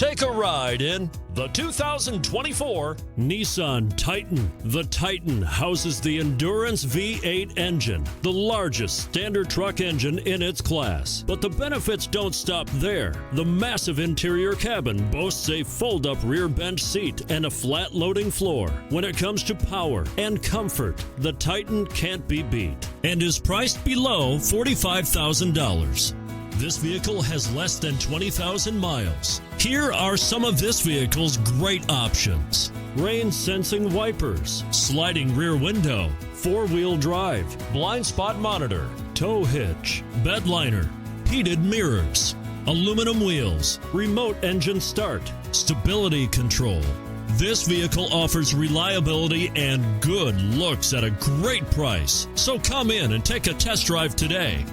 Take a ride in the 2024 Nissan Titan. The Titan houses the Endurance V8 engine, the largest standard truck engine in its class. But the benefits don't stop there. The massive interior cabin boasts a fold-up rear bench seat and a flat loading floor. When it comes to power and comfort, the Titan can't be beat and is priced below $45,000. This vehicle has less than 20,000 miles. Here are some of this vehicle's great options: rain sensing wipers, sliding rear window, four-wheel drive, blind spot monitor, tow hitch, bed liner, heated mirrors, aluminum wheels, remote engine start, stability control. This vehicle offers reliability and good looks at a great price. So come in and take a test drive today.